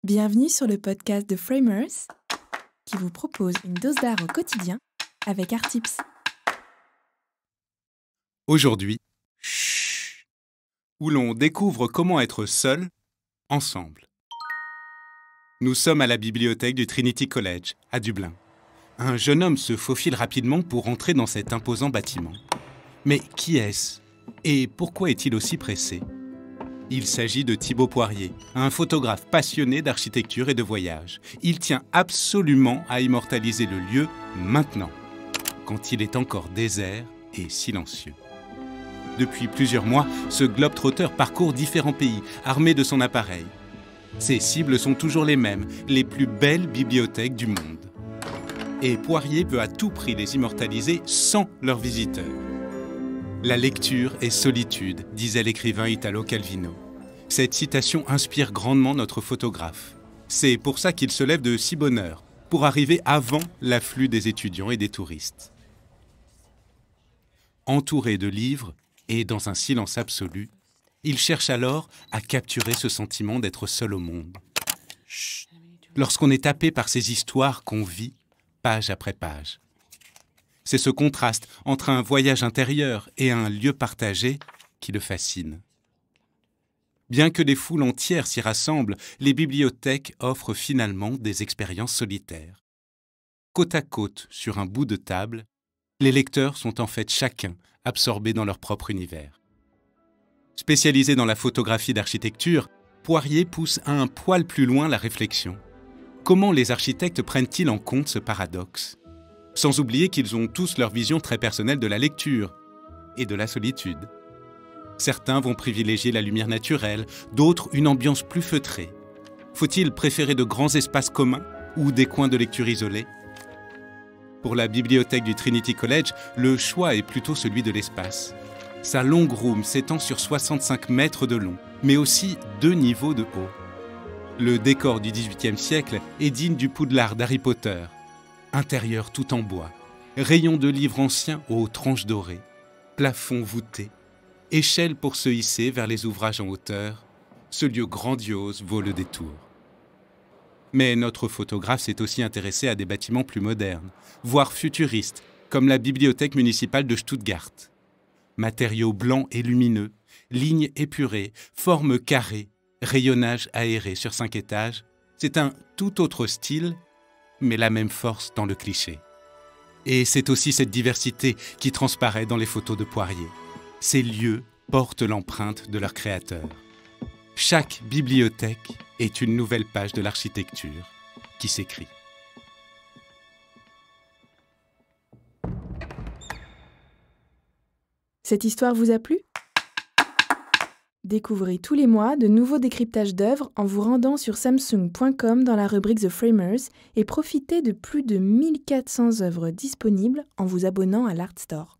Bienvenue sur le podcast de Framers qui vous propose une dose d'art au quotidien avec Artips. Aujourd'hui, où l'on découvre comment être seul, ensemble. Nous sommes à la bibliothèque du Trinity College, à Dublin. Un jeune homme se faufile rapidement pour entrer dans cet imposant bâtiment. Mais qui est-ce? Et pourquoi est-il aussi pressé? Il s'agit de Thibaut Poirier, un photographe passionné d'architecture et de voyage. Il tient absolument à immortaliser le lieu maintenant, quand il est encore désert et silencieux. Depuis plusieurs mois, ce globe-trotter parcourt différents pays, armé de son appareil. Ses cibles sont toujours les mêmes, les plus belles bibliothèques du monde. Et Poirier veut à tout prix les immortaliser sans leurs visiteurs. La lecture est solitude, disait l'écrivain Italo Calvino. Cette citation inspire grandement notre photographe. C'est pour ça qu'il se lève de si bonne heure, pour arriver avant l'afflux des étudiants et des touristes. Entouré de livres et dans un silence absolu, il cherche alors à capturer ce sentiment d'être seul au monde. Lorsqu'on est happé par ces histoires qu'on vit, page après page. C'est ce contraste entre un voyage intérieur et un lieu partagé qui le fascine. Bien que des foules entières s'y rassemblent, les bibliothèques offrent finalement des expériences solitaires. Côte à côte, sur un bout de table, les lecteurs sont en fait chacun absorbés dans leur propre univers. Spécialisé dans la photographie d'architecture, Poirier pousse un poil plus loin la réflexion. Comment les architectes prennent-ils en compte ce paradoxe ? Sans oublier qu'ils ont tous leur vision très personnelle de la lecture et de la solitude. Certains vont privilégier la lumière naturelle, d'autres une ambiance plus feutrée. Faut-il préférer de grands espaces communs ou des coins de lecture isolés ? Pour la bibliothèque du Trinity College, le choix est plutôt celui de l'espace. Sa longue room s'étend sur 65 mètres de long, mais aussi 2 niveaux de haut. Le décor du XVIIIe siècle est digne du Poudlard d'Harry Potter. Intérieur tout en bois, rayons de livres anciens aux tranches dorées, plafond voûté, échelle pour se hisser vers les ouvrages en hauteur, ce lieu grandiose vaut le détour. Mais notre photographe s'est aussi intéressé à des bâtiments plus modernes, voire futuristes, comme la bibliothèque municipale de Stuttgart. Matériaux blancs et lumineux, lignes épurées, formes carrées, rayonnage aéré sur 5 étages, c'est un tout autre style, mais la même force dans le cliché. Et c'est aussi cette diversité qui transparaît dans les photos de Poirier. Ces lieux portent l'empreinte de leur créateur. Chaque bibliothèque est une nouvelle page de l'architecture qui s'écrit. Cette histoire vous a plu ? Découvrez tous les mois de nouveaux décryptages d'œuvres en vous rendant sur samsung.com dans la rubrique The Framers et profitez de plus de 1400 œuvres disponibles en vous abonnant à l'Art Store.